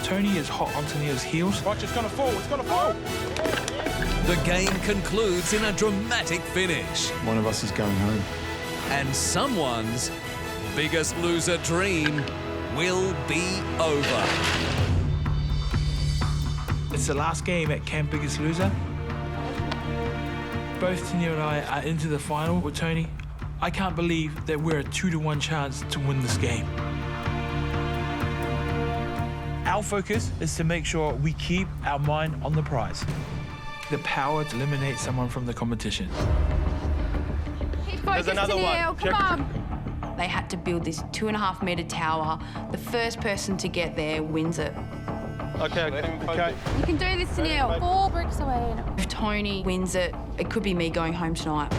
Tony is hot on Tanil's heels. Watch, it's gonna fall, it's gonna fall! The game concludes in a dramatic finish. One of us is going home. And someone's biggest loser dream will be over. It's the last game at Camp Biggest Loser. Both Tanil and I are into the final with Tony. I can't believe that we're a 2-to-1 chance to win this game. Our focus is to make sure we keep our mind on the prize. The power to eliminate someone from the competition. There's another one. Come on. They had to build this 2.5-metre tower. The first person to get there wins it. Okay. You can do this, Tanil. 4 bricks away. If Tony wins it, it could be me going home tonight.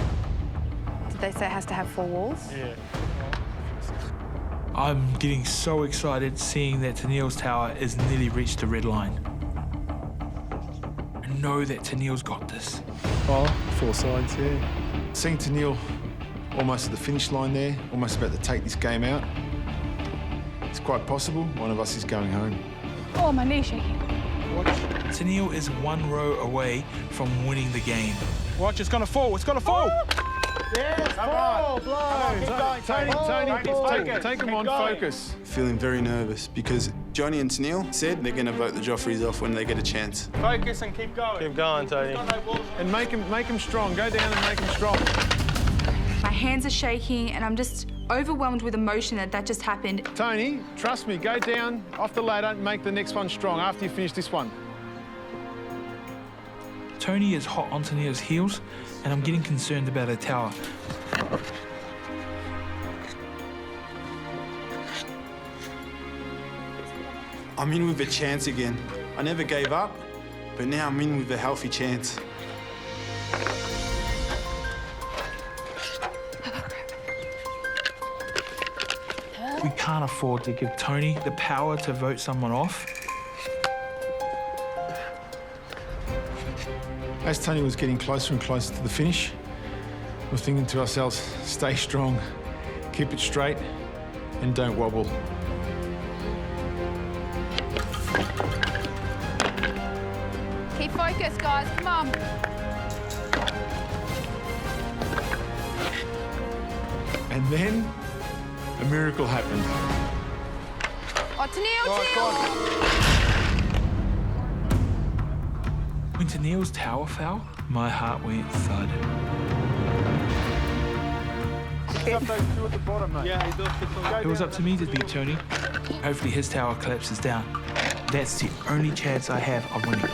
Did they say it has to have 4 walls? Yeah. I'm getting so excited seeing that Tanil's tower is nearly reached the red line. I know that Tanil's got this. Oh, 4 sides, yeah. Seeing Tanil almost at the finish line there, almost about to take this game out, it's quite possible one of us is going home. Oh, my knee's shaking. Tanil is 1 row away from winning the game. Watch, it's gonna fall, it's gonna fall! Yes, fall, blow! Tony, take him on focus. Feeling very nervous because Johnny and Tanil said they're going to vote the Joffries off when they get a chance. Focus and keep going. Keep going, Tony. And make him strong. Go down and make him strong. My hands are shaking and I'm just overwhelmed with emotion that just happened. Tony, trust me, go down off the ladder and make the next one strong after you finish this one. Tony is hot on Tanil's heels, and I'm getting concerned about her tower. I'm in with a chance again. I never gave up, but now I'm in with a healthy chance. We can't afford to give Tony the power to vote someone off. As Tony was getting closer and closer to the finish, we're thinking to ourselves, stay strong, keep it straight, and don't wobble. Keep focused, guys. Come on. And then, a miracle happened. Oh, Tanil! When Tanil's tower fell, my heart went thud. It was up to me to beat Tony. Hopefully his tower collapses down. That's the only chance I have of winning.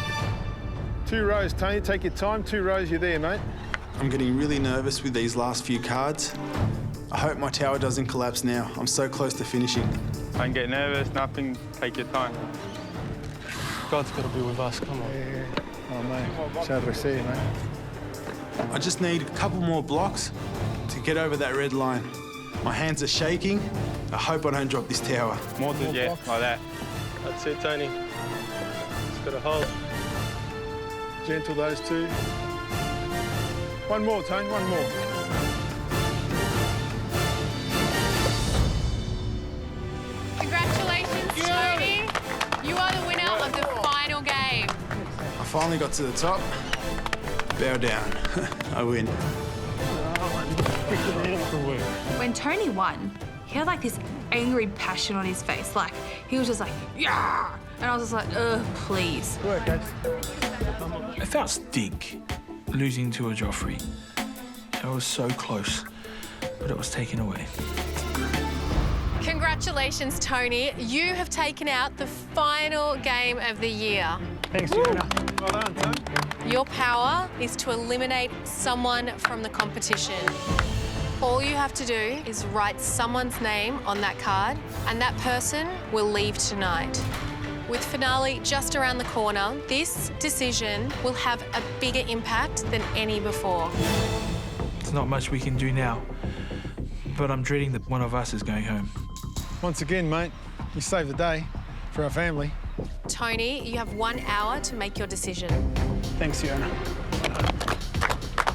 2 rows, Tony. Take your time. 2 rows, you're there, mate. I'm getting really nervous with these last few cards. I hope my tower doesn't collapse now. I'm so close to finishing. Don't get nervous, nothing. Take your time. God's got to be with us, come on. Yeah. Oh, mate. Sad to see, mate. I just need a couple more blocks to get over that red line. My hands are shaking. I hope I don't drop this tower. More than, yeah, like that. That's it, Tony. Just got to hold. Gentle, those 2. One more, Tony, one more. Congratulations, Tony. You are the winner of the final game. I finally got to the top. Bow down. I win. When Tony won, he had like this angry passion on his face. Like, he was just like, yeah! And I was just like, ugh, please. Good work, guys. I felt stink losing to a Joffrey. I was so close, but it was taken away. Congratulations, Tony. You have taken out the final game of the year. Thanks, Shannan. Well done, Tony. Your power is to eliminate someone from the competition. All you have to do is write someone's name on that card, and that person will leave tonight. With finale just around the corner, this decision will have a bigger impact than any before. There's not much we can do now, but I'm dreading that one of us is going home. Once again, mate, you saved the day for our family. Tony, you have 1 hour to make your decision. Thanks, Fiona.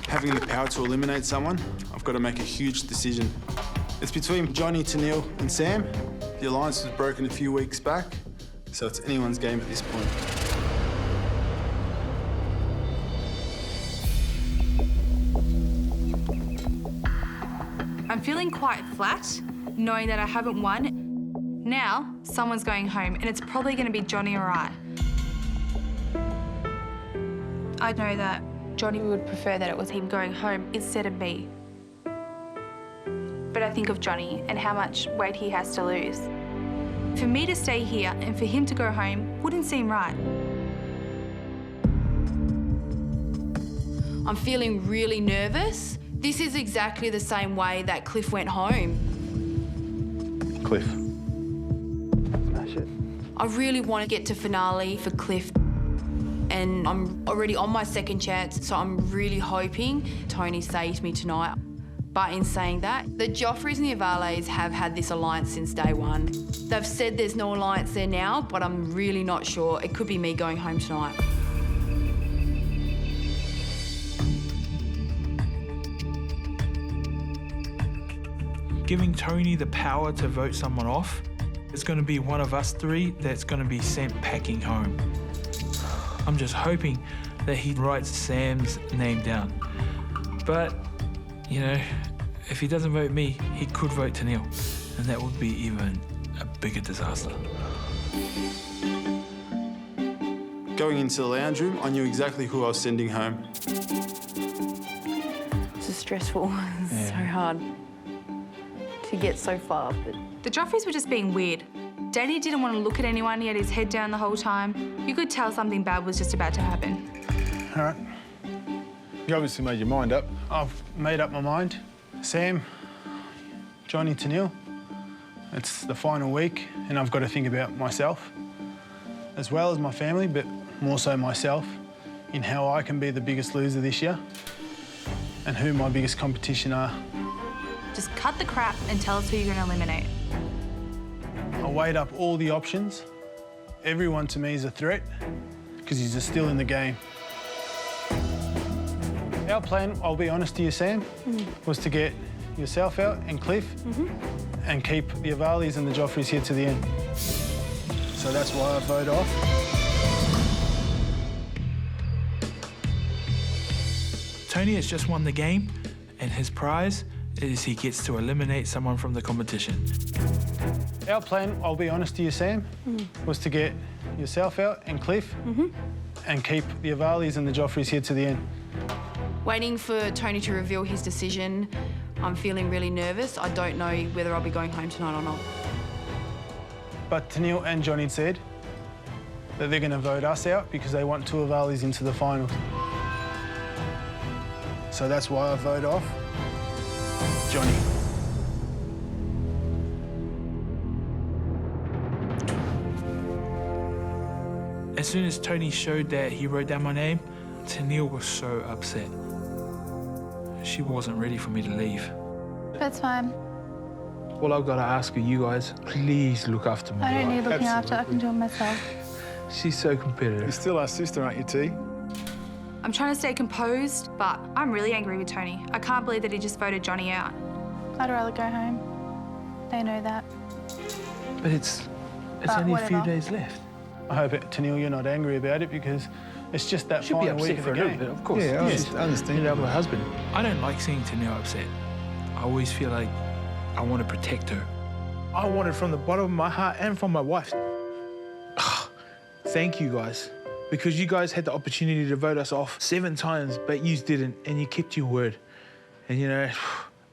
Having the power to eliminate someone, I've got to make a huge decision. It's between Johnny, Tanil and Sam. The alliance was broken a few weeks back. so it's anyone's game at this point. I'm feeling quite flat, knowing that I haven't won. Now, someone's going home, and it's probably going to be Johnny or I. I know that Johnny would prefer that it was him going home instead of me. But I think of Johnny and how much weight he has to lose. For me to stay here and for him to go home wouldn't seem right. I'm feeling really nervous. This is exactly the same way that Cliff went home. Cliff. Smash it. I really want to get to finale for Cliff. And I'm already on my second chance, so I'm really hoping Tony saves me tonight. But in saying that, the Joffries and the Avales have had this alliance since day one. They've said there's no alliance there now, but I'm really not sure. It could be me going home tonight. Giving Tony the power to vote someone off, it's going to be one of us three that's going to be sent packing home. I'm just hoping that he writes Sam's name down. But, you know, if he doesn't vote me, he could vote Tanil, and that would be even a bigger disaster. Going into the lounge room, I knew exactly who I was sending home. It's just stressful. It's so hard to get so far. But The Joffries were just being weird. Danny didn't want to look at anyone. He had his head down the whole time. You could tell something bad was just about to happen. All right, You obviously made your mind up. I've made up my mind. Sam, Johnny, Tanil. It's the final week, and I've got to think about myself, as well as my family, but more so myself, in how I can be the biggest loser this year, and who my biggest competition are. Just cut the crap and tell us who you're going to eliminate. I weighed up all the options. Everyone to me is a threat, because he's still in the game. Our plan, I'll be honest to you, Sam, was to get yourself out and Cliff and keep the Avales and the Joffries here to the end. So that's why I vote off. Tony has just won the game, and his prize is he gets to eliminate someone from the competition. Our plan, I'll be honest to you, Sam, was to get yourself out and Cliff and keep the Avales and the Joffries here to the end. waiting for Tony to reveal his decision. I'm feeling really nervous. I don't know whether I'll be going home tonight or not. But Tanil and Johnny said that they're going to vote us out because they want two Avales into the finals. So that's why I vote off Johnny. As soon as Tony showed that he wrote down my name, Tanil was so upset. She wasn't ready for me to leave. That's fine. All I've got to ask you guys, please look after me. I don't need looking after. I can do it myself. She's so You're competitive. still our sister, aren't you, T? I'm trying to stay composed, but I'm really angry with Tony. I can't believe that he just voted Johnny out. I'd rather go home. They know that. But it's But only a few whatever. days left. I hope, Tanil, you're not angry about it because it's just that She'll be final week upset of for the a game. little bit, of course. Yeah, Yes. I understand. You know, I'm her husband. I don't like seeing Tanil upset. I always feel like I want to protect her. I want it from the bottom of my heart and from my wife. Thank you guys, because you guys had the opportunity to vote us off 7 times, but you didn't, and you kept your word. And you know,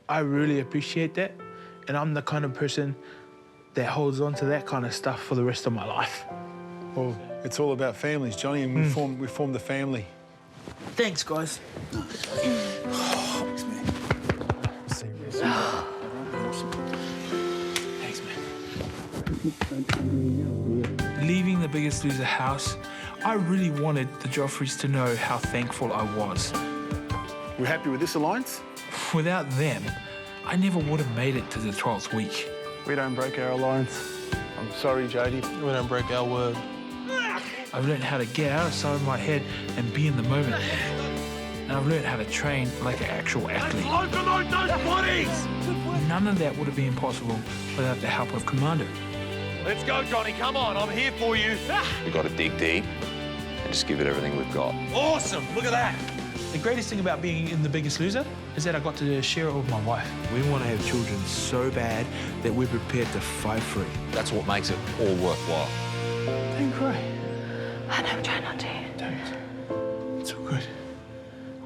I really appreciate that. And I'm the kind of person that holds on to that kind of stuff for the rest of my life. Well, it's all about families, Johnny, and we formed a family. Thanks, guys. Thanks, man. Leaving the Biggest Loser house, I really wanted the Joffries to know how thankful I was. We're happy with this alliance? Without them, I never would have made it to the 12th week. We don't break our alliance. I'm sorry, Jody. We don't break our word. I've learned how to get outside my head and be in the moment. And I've learned how to train like an actual athlete. Overload those bodies! None of that would have been possible without the help of Commando. Let's go, Johnny. Come on, I'm here for you. We've got to dig deep and just give it everything we've got. Awesome. Look at that. The greatest thing about being in The Biggest Loser is that I got to share it with my wife. We want to have children so bad that we're prepared to fight for it. That's what makes it all worthwhile. Don't cry. I know, I'm trying not to. Don't. It's all good.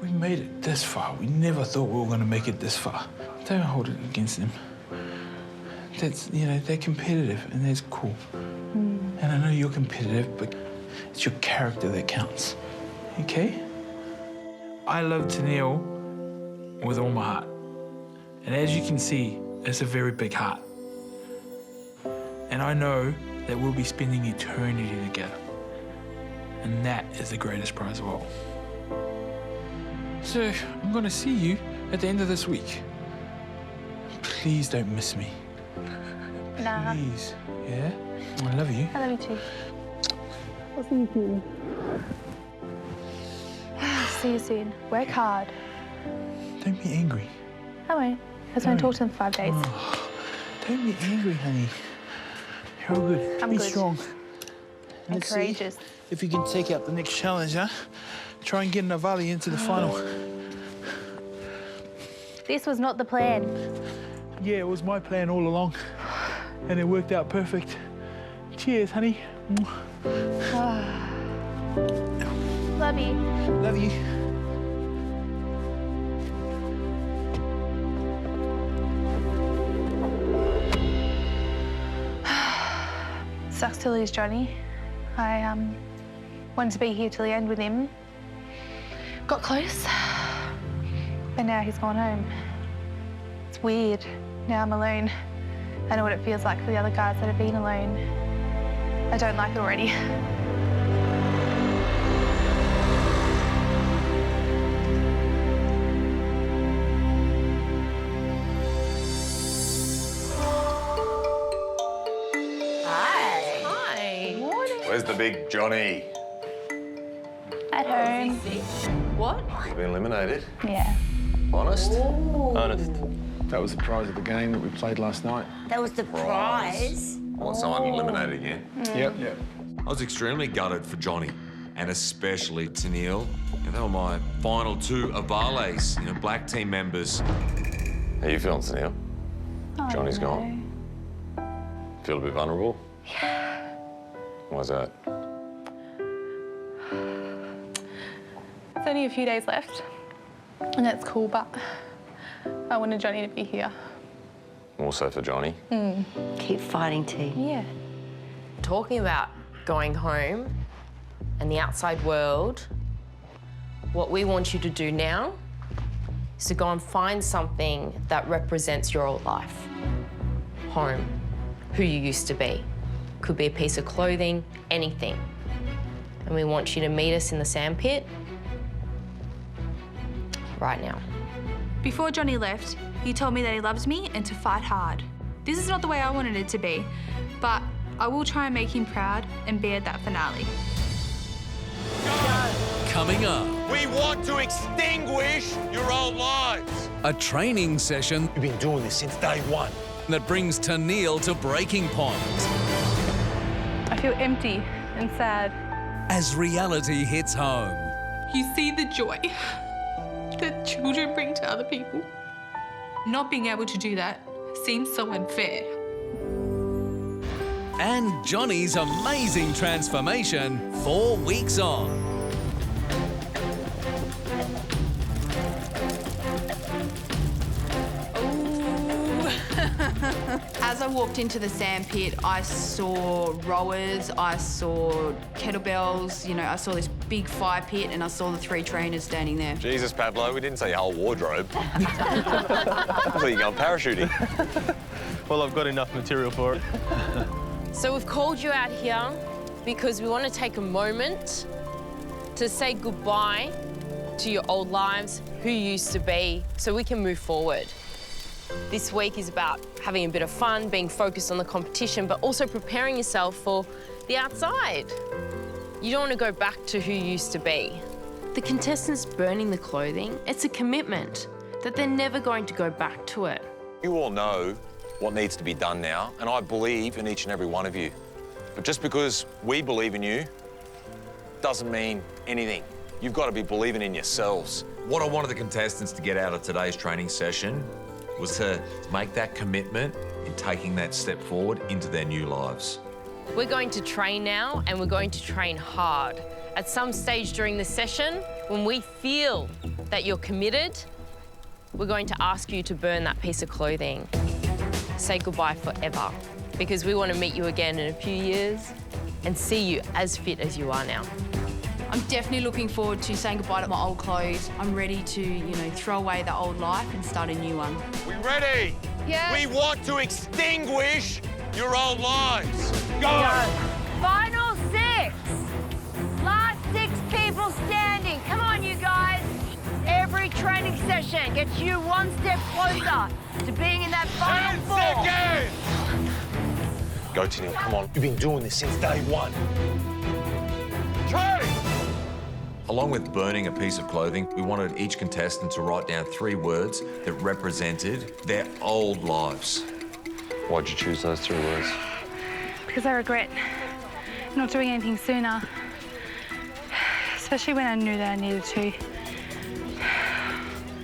We made it this far. We never thought we were going to make it this far. Don't hold it against them. That's, you know, they're competitive and that's cool. And I know you're competitive, but it's your character that counts, okay? I love Tanil with all my heart. And as you can see, it's a very big heart. And I know that we'll be spending eternity together. And that is the greatest prize of all. So, I'm gonna see you at the end of this week. Please don't miss me. Nah. Please, yeah? I love you. I love you too. I'll see you soon. See you soon. Work hard. Don't be angry. I won't. I just won't talk to them for 5 days. Oh, don't be angry, honey. You're all good. I'm be good. strong. I'm Let's see courageous. if you can take out the next challenge, huh? Try and get Navali into the final. This was not the plan. Yeah, it was my plan all along. And it worked out perfect. Cheers, honey. Love you. Love you. Sucks to lose Johnny. I wanted to be here till the end with him. Got close, but now he's gone home. It's weird. Now I'm alone. I know what it feels like for the other guys that have been alone. I don't like it already. Where's the big Johnny? At home. What? He's been eliminated. Yeah. Honest? Honest. That was the prize of the game that we played last night. That was the prize. I want someone eliminated again. Yep. I was extremely gutted for Johnny, and especially Tanil. They were my final two Avales, black team members. How you feeling, Tanil? Johnny's no. gone. Feel a bit vulnerable? Why's that? It's only a few days left, and that's cool, but I wanted Johnny to be here. Also for Johnny? Keep fighting, T. Yeah. Talking about going home and the outside world, what we want you to do now is to go and find something that represents your old life. Home, who you used to be. Could be a piece of clothing, anything. And we want you to meet us in the sandpit right now. Before Johnny left, he told me that he loves me and to fight hard. This is not the way I wanted it to be, but I will try and make him proud and bear that finale. Coming up, We want to extinguish your old lives. a training session We've been doing this since day one. that brings Tanil to breaking point I feel empty and sad. as reality hits home. You see the joy that children bring to other people. Not being able to do that seems so unfair. And Johnny's amazing transformation 4 weeks on. As I walked into the sandpit, I saw rowers, I saw kettlebells, I saw this big fire pit and I saw the 3 trainers standing there. Jesus, Pablo, we didn't say your whole wardrobe. I thought you were going parachuting. Well, I've got enough material for it. So we've called you out here because we want to take a moment to say goodbye to your old lives, who you used to be, so we can move forward. This week is about having a bit of fun, being focused on the competition, but also preparing yourself for the outside. You don't want to go back to who you used to be. The contestants burning the clothing, it's a commitment that they're never going to go back to it. You all know what needs to be done now, and I believe in each and every one of you. But just because we believe in you doesn't mean anything. You've got to be believing in yourselves. What I wanted the contestants to get out of today's training session was to make that commitment in taking that step forward into their new lives. We're going to train now, and we're going to train hard. At some stage during the session, when we feel that you're committed, we're going to ask you to burn that piece of clothing. Say goodbye forever, because we want to meet you again in a few years and see you as fit as you are now. I'm definitely looking forward to saying goodbye to my old clothes. I'm ready to, you know, throw away the old life and start a new one. We ready? Yeah. We want to extinguish your old lives. Go! Final 6. Last 6 people standing. Come on, you guys. Every training session gets you one step closer to being in that final 4. 10 seconds! Go, Tanil, come on. You've been doing this since day 1. Train! Along with burning a piece of clothing, we wanted each contestant to write down 3 words that represented their old lives. Why'd you choose those 3 words? Because I regret not doing anything sooner, especially when I knew that I needed to.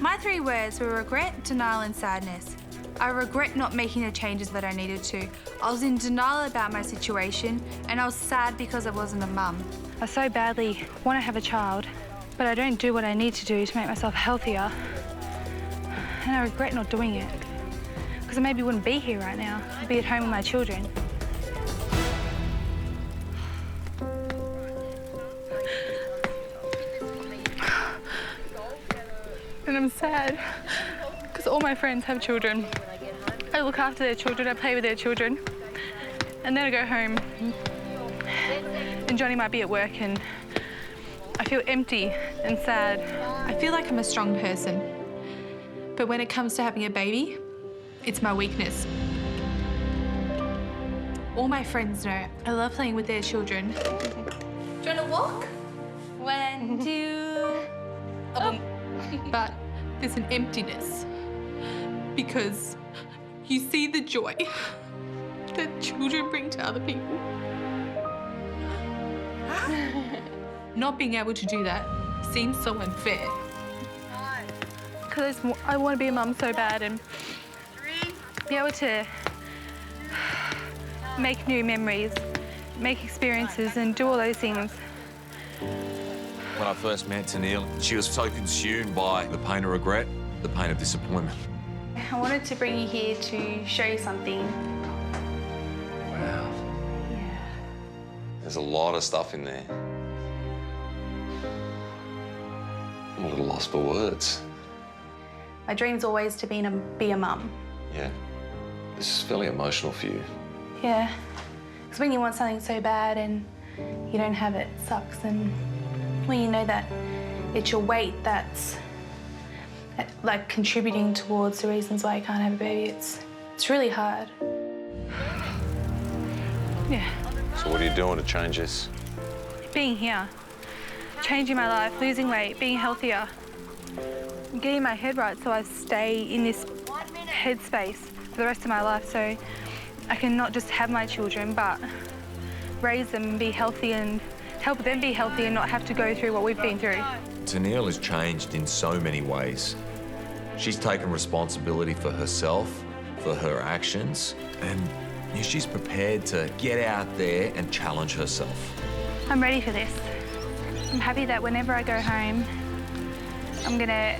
My 3 words were regret, denial and sadness. I regret not making the changes that I needed to. I was in denial about my situation and I was sad because I wasn't a mum. I so badly want to have a child, but I don't do what I need to do to make myself healthier. And I regret not doing it, because I maybe wouldn't be here right now. I'd be at home with my children. And I'm sad, because all my friends have children. I look after their children, I play with their children, and then I go home. And Johnny might be at work and I feel empty and sad. I feel like I'm a strong person, but when it comes to having a baby, it's my weakness. All my friends know I love playing with their children. Do you want to walk? 1, 2... But there's an emptiness because you see the joy that children bring to other people. Not being able to do that seems so unfair. Because I want to be a mum so bad and be able to make new memories, make experiences and do all those things. When I first met Tanil, she was so consumed by the pain of regret, the pain of disappointment. I wanted to bring you here to show you something. Wow. Yeah. There's a lot of stuff in there. I'm a little lost for words. My dream's always to be a mum. Yeah. This is fairly emotional for you. Yeah. Because when you want something so bad and you don't have it, it sucks. And when you know that it's your weight that's like contributing towards the reasons why you can't have a baby, it's really hard. Yeah. So what are you doing to change this? Being here, changing my life, losing weight, being healthier, getting my head right so I stay in this headspace for the rest of my life so I can not just have my children but raise them and be healthy and help them be healthy and not have to go through what we've been through. Tanil has changed in so many ways. She's taken responsibility for herself, for her actions, and she's prepared to get out there and challenge herself. I'm ready for this. I'm happy that whenever I go home, I'm gonna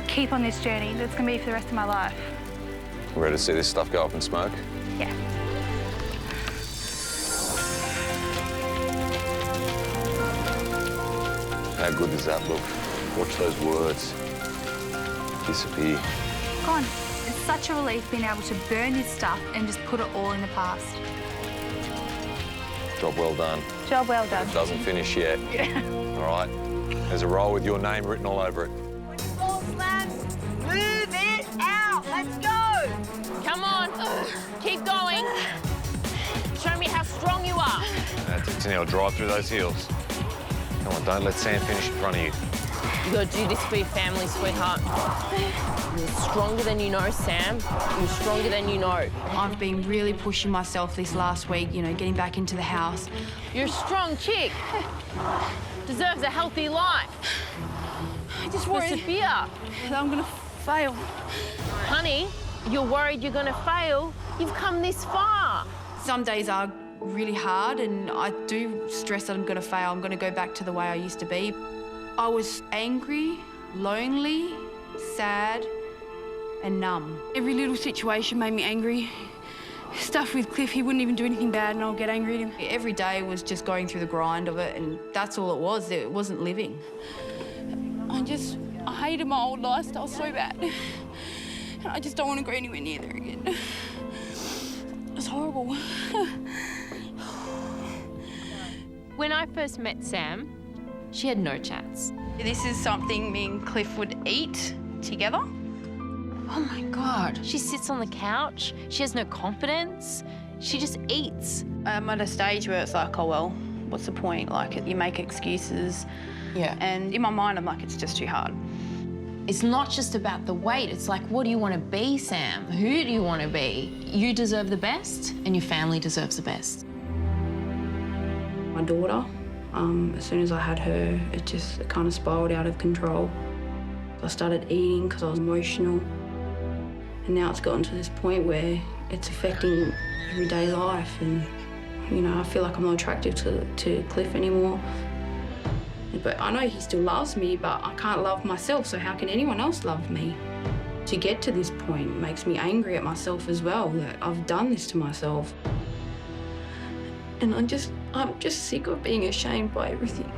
keep on this journey that's gonna be for the rest of my life. Ready to see this stuff go up in smoke? Yeah. How good does that look? Watch those words disappear. Gone. It's such a relief being able to burn this stuff and just put it all in the past. Job well done. Job well done. It doesn't finish yet. Yeah. All right. There's a roll with your name written all over it. Ball slams. Move it out. Let's go. Come on. Keep going. Show me how strong you are. That's it, Tanil. Drive through those heels. Come on, don't let Sam finish in front of you. You gotta do this for your family, sweetheart. You're stronger than you know, Sam. You're stronger than you know. I've been really pushing myself this last week, you know, getting back into the house. You're a strong chick. Deserves a healthy life. I just worry Persevere. that I'm gonna fail. Honey, you're worried you're gonna fail. You've come this far. Some days are really hard and I do stress that I'm gonna fail. I'm gonna go back to the way I used to be. I was angry, lonely, sad, and numb. Every little situation made me angry. Stuff with Cliff, he wouldn't even do anything bad and I'll get angry at him. Every day was just going through the grind of it and that's all it was. It wasn't living. I hated my old lifestyle so bad. And I just don't want to go anywhere near there again. It's horrible. When I first met Sam, she had no chance. This is something me and Cliff would eat together. Oh my God. She sits on the couch. She has no confidence. She just eats. I'm at a stage where it's like, oh, well, what's the point? Like, you make excuses. Yeah. And in my mind, I'm like, it's just too hard. It's not just about the weight. It's like, what do you want to be, Sam? Who do you want to be? You deserve the best, and your family deserves the best. My daughter, as soon as I had her, it kind of spiraled out of control. I started eating because I was emotional. And now it's gotten to this point where it's affecting everyday life. And, you know, I feel like I'm not attractive to Cliff anymore. But I know he still loves me, but I can't love myself, so how can anyone else love me? To get to this point makes me angry at myself as well, that I've done this to myself. And I'm just sick of being ashamed by everything.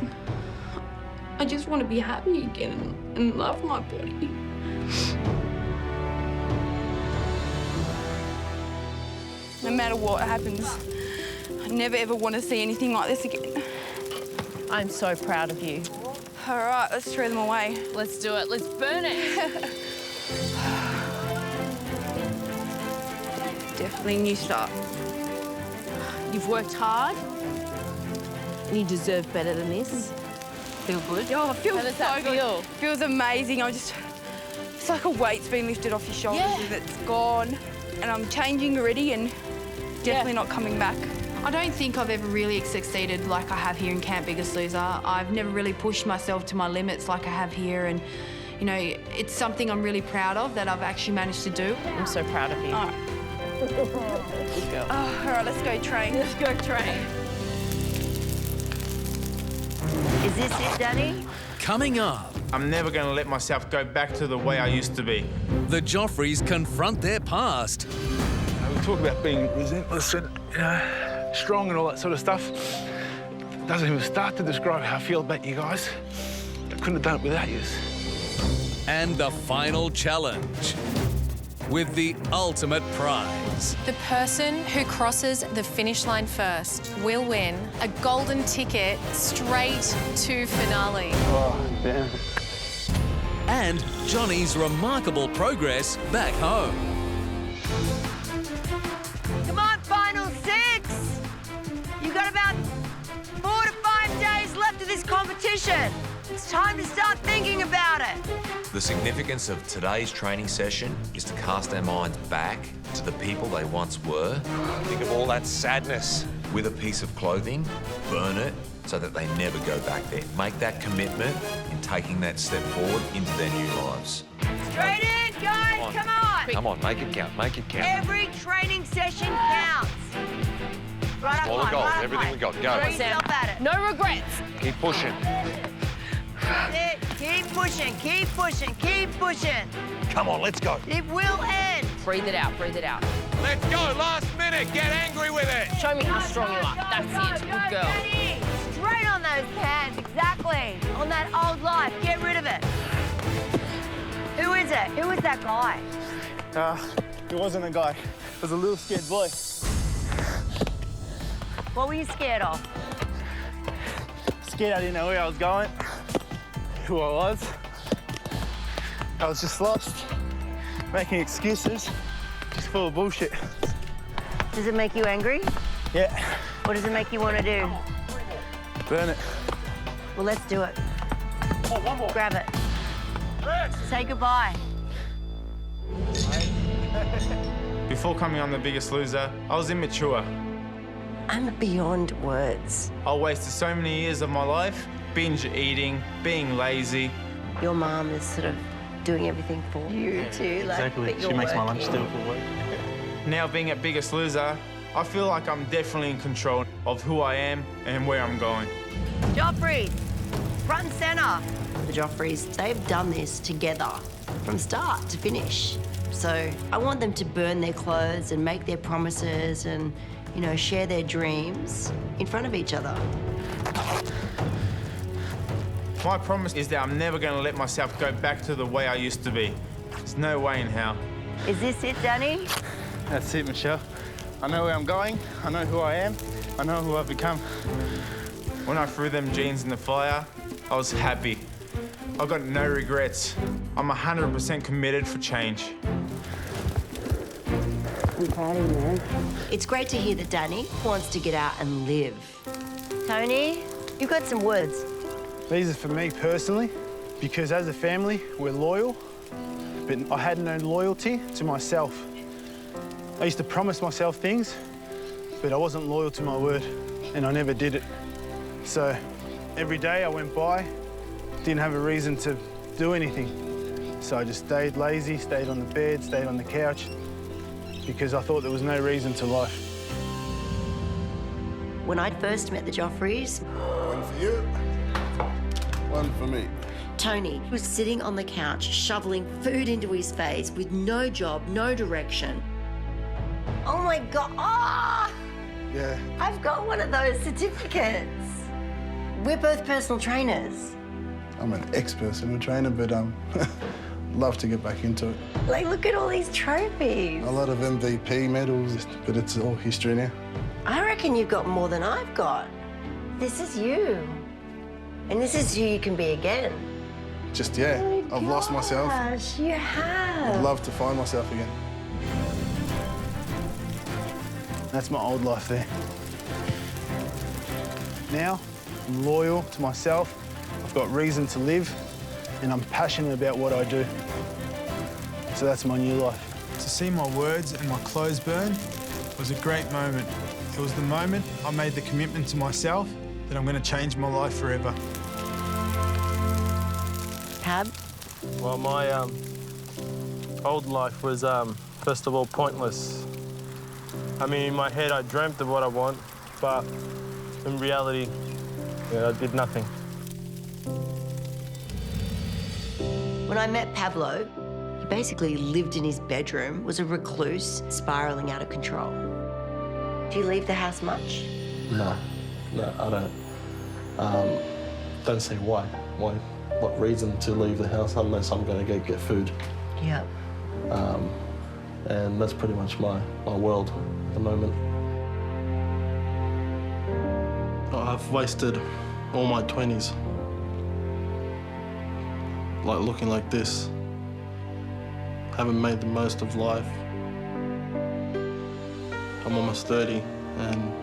I just want to be happy again and love my body. No matter what happens, I never ever want to see anything like this again. I'm so proud of you. All right, let's throw them away. Let's do it. Let's burn it. Definitely a new start. You've worked hard, and you deserve better than this. Feel good? Oh, it feels How does that feel? It feels amazing. It's like a weight's been lifted off your shoulders and it's gone. And I'm changing already and definitely not coming back. I don't think I've ever really succeeded like I have here in Camp Biggest Loser. I've never really pushed myself to my limits like I have here, and you know, it's something I'm really proud of that I've actually managed to do. I'm so proud of you. All right. Good girl. Oh, all right, let's go train. Let's go train. Is this it, Danny? Coming up, I'm never going to let myself go back to the way I used to be. the Joffries confront their past. We talk about being relentless and strong and all that sort of stuff. It doesn't even start to describe how I feel about you guys. I couldn't have done it without you. And the final challenge with the ultimate prize. The person who crosses the finish line first will win a golden ticket straight to finale. Oh, damn. And Johnny's remarkable progress back home. Come on, final six! You've got about 4 to 5 days left of this competition. It's time to start thinking about it. The significance of today's training session is to cast our minds back to the people they once were. Think of all that sadness. With a piece of clothing, burn it so that they never go back there. Make that commitment in taking that step forward into their new lives. Straight in, guys, come on! Come on, make it count, make it count. Every training session counts. Right up Smaller high, goals, right up everything high. we got, go. Throw yourself at it. No regrets. Keep pushing. That's it. Keep pushing, keep pushing, keep pushing. Come on, let's go. It will end. Breathe it out, breathe it out. Let's go, last minute, get angry with it. Show me how strong you are. That's it, good girl. Danny. Straight on those hands, exactly. On that old life, get rid of it. Who is it? Who is that guy? It wasn't a guy. It was a little scared boy. What were you scared of? Scared I didn't know where I was going, who I was. I was just lost, making excuses, just full of bullshit. Does it make you angry? Yeah, What does it make you want to do? burn it. Well, let's do it. Grab it. Say goodbye. Before coming on The Biggest Loser, I was immature. I'm beyond words. I wasted so many years of my life binge eating, being lazy. Your mum is sort of doing everything for you too. Like, Exactly. but She you're makes my lunch working. still for work. Now being at Biggest Loser, I feel like I'm definitely in control of who I am and where I'm going. Joffries, front and centre. The Joffries, they've done this together from start to finish. So I want them to burn their clothes and make their promises and, you know, share their dreams in front of each other. My promise is that I'm never going to let myself go back to the way I used to be. There's no way in hell. Is this it, Danny? That's it, Michelle. I know where I'm going, I know who I am, I know who I've become. When I threw them jeans in the fire, I was happy. I've got no regrets. I'm 100% committed for change. I'm proud of you, man. It's great to hear that Danny wants to get out and live. Tony, you've got some words. These are for me personally, because as a family, we're loyal, but I had no loyalty to myself. I used to promise myself things, but I wasn't loyal to my word, and I never did it. So every day I went by, didn't have a reason to do anything. So I just stayed lazy, stayed on the bed, stayed on the couch, because I thought there was no reason to life. When I first met the Joffries, one for you, one for me. Tony was sitting on the couch, shoveling food into his face with no job, no direction. Oh my God, Yeah. I've got one of those certificates. We're both personal trainers. I'm an ex-personal trainer, but love to get back into it. Like, look at all these trophies. A lot of MVP medals, but it's all history now. I reckon you've got more than I've got. This is you. And this is who you can be again. Just, yeah, Oh I've lost myself. Gosh, you have. I'd love to find myself again. That's my old life there. Now, I'm loyal to myself, I've got reason to live, and I'm passionate about what I do. So that's my new life. To see my words and my clothes burn was a great moment. It was the moment I made the commitment to myself that I'm going to change my life forever. Pab? Well, my old life was, first of all, pointless. I mean, in my head, I dreamt of what I want, but in reality, I did nothing. When I met Pablo, he basically lived in his bedroom, was a recluse, spiralling out of control. Do you leave the house much? No, I don't. Don't see why. What reason to leave the house unless I'm going to get food. Yeah. And that's pretty much my world at the moment. I've wasted all my 20s, like looking like this. Haven't made the most of life. I'm almost 30, and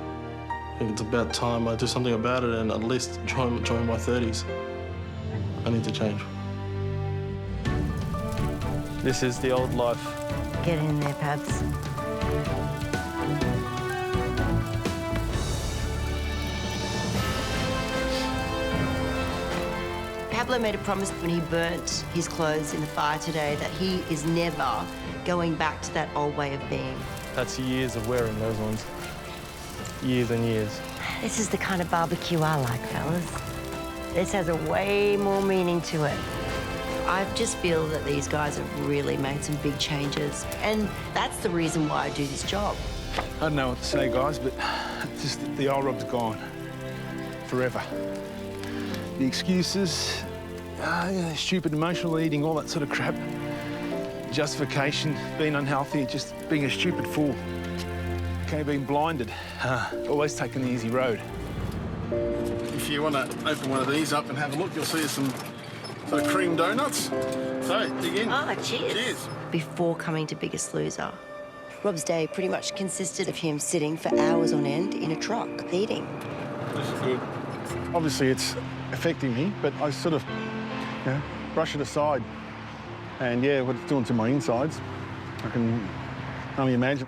I think it's about time I do something about it and at least join my 30s. I need to change. This is the old life. Get in there, Pabs. Pablo made a promise when he burnt his clothes in the fire today that he is never going back to that old way of being. That's years of wearing those ones. Years and years. This is the kind of barbecue I like, fellas. This has a way more meaning to it. I just feel that these guys have really made some big changes, and that's the reason why I do this job. I don't know what to say, guys, but just the old Rob's gone. Forever. The excuses, stupid emotional eating, all that sort of crap. Justification, being unhealthy, just being a stupid fool. Okay, being blinded. Always taking the easy road. If you want to open one of these up and have a look, you'll see some sort of cream donuts. So, dig in. Oh, cheers. Cheers. Before coming to Biggest Loser, Rob's day pretty much consisted of him sitting for hours on end in a truck, eating. This is good. Obviously, it's affecting me, but I sort of Yeah, brush it aside. And yeah, what it's doing to my insides, I can only imagine.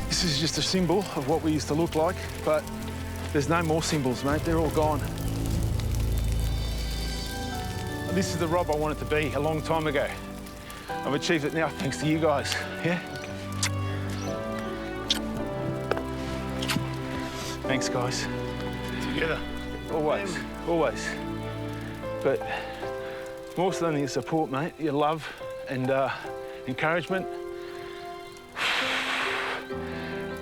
This is just a symbol of what we used to look like, but there's no more symbols, mate. They're all gone. This is the Rob I wanted to be a long time ago. I've achieved it now thanks to you guys, yeah? Thanks, guys. Together. Always, always. But more so than your support, mate, your love and encouragement.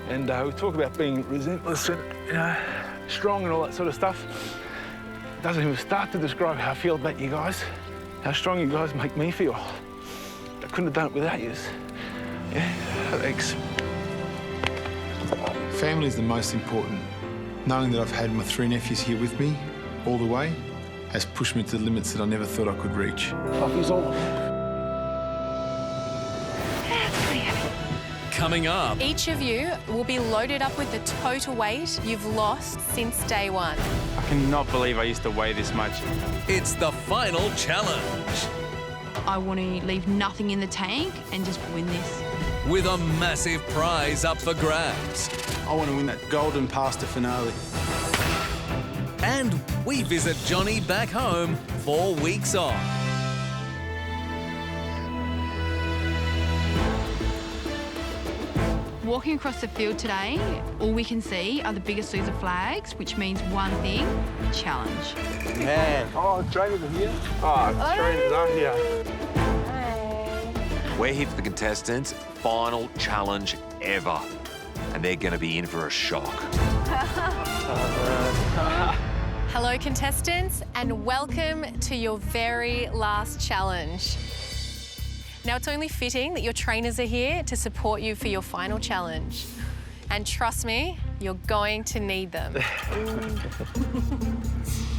And we talk about being relentless and, you know, strong and all that sort of stuff. It doesn't even start to describe how I feel about you guys, how strong you guys make me feel. I couldn't have done it without you. Yeah, thanks. Family is the most important. Knowing that I've had my 3 nephews here with me all the way has pushed me to the limits that I never thought I could reach. Love yous all. Coming up. Each of you will be loaded up with the total weight you've lost since day 1. I cannot believe I used to weigh this much. It's the final challenge. I want to leave nothing in the tank and just win this. With a massive prize up for grabs. I want to win that golden pasta finale. And we visit Johnny back home 4 weeks on. Walking across the field today, all we can see are the Biggest Loser flags, which means one thing, challenge. Man. Oh, trainers are here. Oh, trainers are here. We're here for the contestants' final challenge ever. And they're going to be in for a shock. Hello, contestants, and welcome to your very last challenge. Now, it's only fitting that your trainers are here to support you for your final challenge. And trust me, you're going to need them.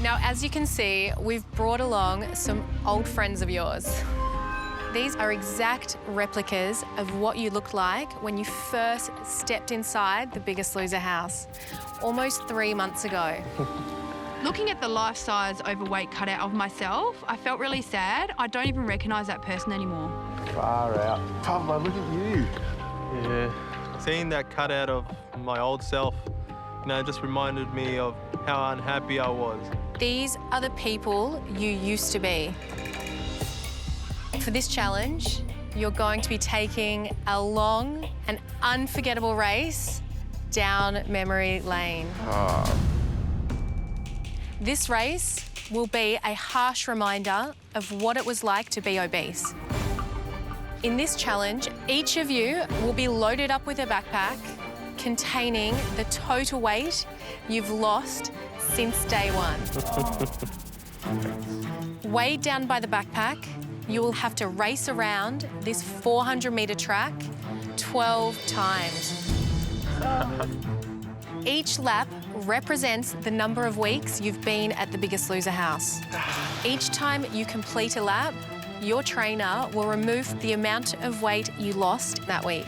Now, as you can see, we've brought along some old friends of yours. These are exact replicas of what you looked like when you first stepped inside the Biggest Loser house, almost 3 months ago. Looking at the life-size overweight cutout of myself, I felt really sad. I don't even recognise that person anymore. Far out. Pablo, look at you. Yeah. Seeing that cutout of my old self, you know, just reminded me of how unhappy I was. These are the people you used to be. For this challenge, you're going to be taking a long and unforgettable race down memory lane. This race will be a harsh reminder of what it was like to be obese. In this challenge, each of you will be loaded up with a backpack containing the total weight you've lost since day 1. Weighed down by the backpack, you will have to race around this 400-metre track 12 times. Each lap represents the number of weeks you've been at the Biggest Loser house. Each time you complete a lap, your trainer will remove the amount of weight you lost that week.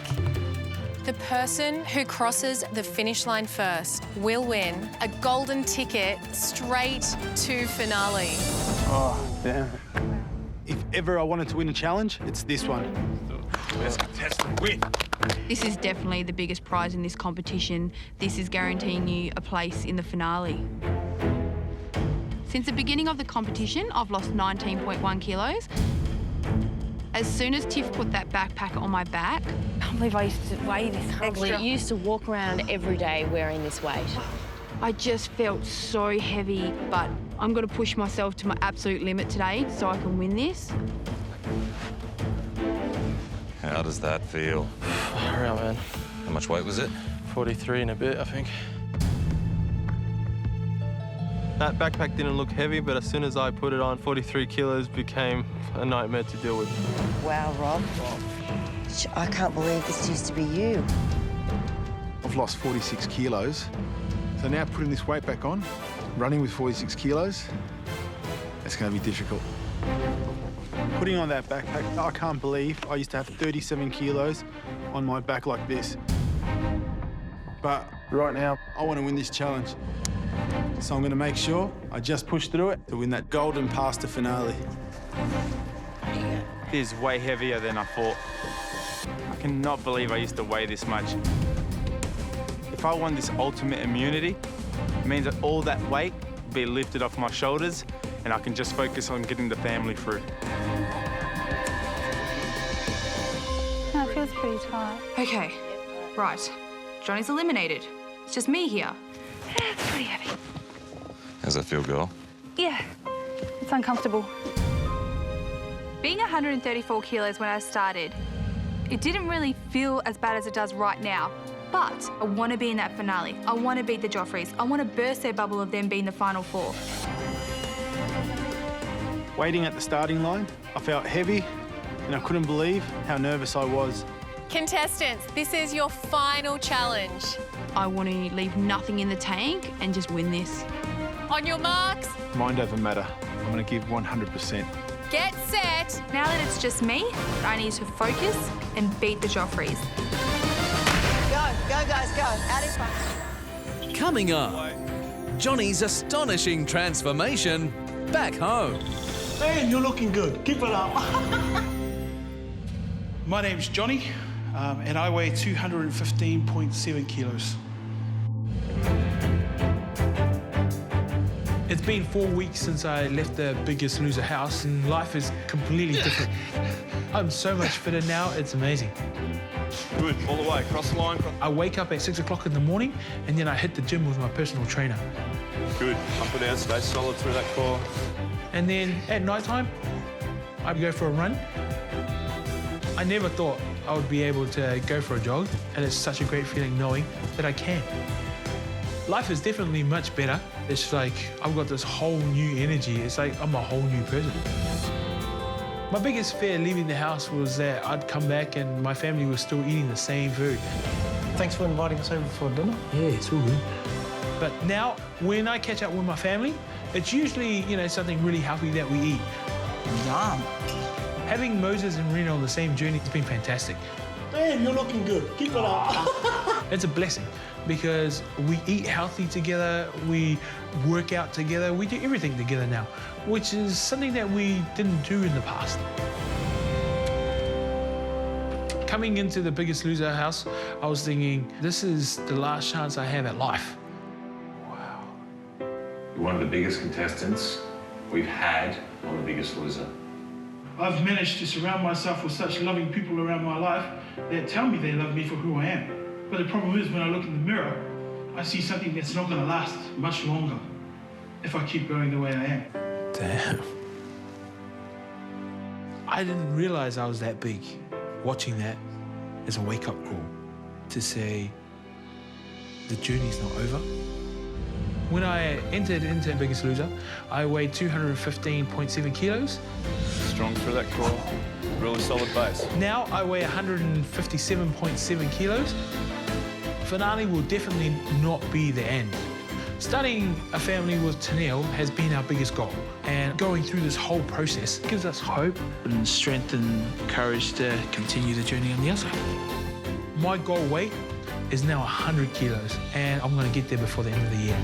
The person who crosses the finish line first will win a golden ticket straight to finale. Oh, damn. If ever I wanted to win a challenge, it's this one. Let's contest and win. This is definitely the biggest prize in this competition. This is guaranteeing you a place in the finale. Since the beginning of the competition, I've lost 19.1 kilos. As soon as Tiff put that backpack on my back, I can't believe I used to weigh this extra. You used to walk around every day wearing this weight. I just felt so heavy, but I'm going to push myself to my absolute limit today so I can win this. How does that feel? Far out, man. How much weight was it? 43 and a bit, I think. That backpack didn't look heavy, but as soon as I put it on, 43 kilos became a nightmare to deal with. Wow, Rob. I can't believe this used to be you. I've lost 46 kilos. So now putting this weight back on, running with 46 kilos, it's going to be difficult. Putting on that backpack, I can't believe I used to have 37 kilos on my back like this. But right now, I want to win this challenge. So I'm going to make sure I just push through it to win that golden pasta finale. This is way heavier than I thought. I cannot believe I used to weigh this much. If I won this ultimate immunity, it means that all that weight will be lifted off my shoulders and I can just focus on getting the family through. That feels pretty tight. Okay, right. Johnny's eliminated. It's just me here. It's pretty heavy. How's that feel, girl? Yeah, it's uncomfortable. Being 134 kilos when I started, it didn't really feel as bad as it does right now. But I want to be in that finale. I want to beat the Joffries. I want to burst their bubble of them being the final four. Waiting at the starting line, I felt heavy and I couldn't believe how nervous I was. Contestants, this is your final challenge. I want to leave nothing in the tank and just win this. On your marks, Mind over matter. I'm going to give 100%. get set. Now that it's just me, I need to focus and beat the Joffries. Go, guys, go. Out in front. Coming up, Johnny's astonishing transformation back home. Man, you're looking good. Keep it up. My name's Johnny, and I weigh 215.7 kilos. It's been 4 weeks since I left the Biggest Loser house, and life is completely different. I'm so much fitter now, it's amazing. Good, all the way, cross the line. I wake up at 6 o'clock in the morning, and then I hit the gym with my personal trainer. Good, up and down, stay solid through that core. And then at night time, I go for a run. I never thought I would be able to go for a jog, and it's such a great feeling knowing that I can. Life is definitely much better. It's like I've got this whole new energy. It's like I'm a whole new person. My biggest fear leaving the house was that I'd come back and my family was still eating the same food. Thanks for inviting us over for dinner. Yeah, it's all good. But now, when I catch up with my family, it's usually, something really healthy that we eat. Yum. Having Moses and Rena on the same journey has been fantastic. Man, you're looking good. Keep it up. It's a blessing because we eat healthy together, we work out together, we do everything together now, which is something that we didn't do in the past. Coming into the Biggest Loser house, I was thinking, this is the last chance I have at life. Wow. You're one of the biggest contestants we've had on The Biggest Loser. I've managed to surround myself with such loving people around my life that tell me they love me for who I am. But the problem is, when I look in the mirror, I see something that's not going to last much longer if I keep going the way I am. Damn. I didn't realize I was that big. Watching that is a wake-up call to say the journey's not over. When I entered into Biggest Loser, I weighed 215.7 kilos. Strong through that core, really solid base. Now I weigh 157.7 kilos. Finale will definitely not be the end. Starting a family with Tanil has been our biggest goal, and going through this whole process gives us hope and strength and courage to continue the journey on the outside. My goal weight is now 100 kilos, and I'm going to get there before the end of the year.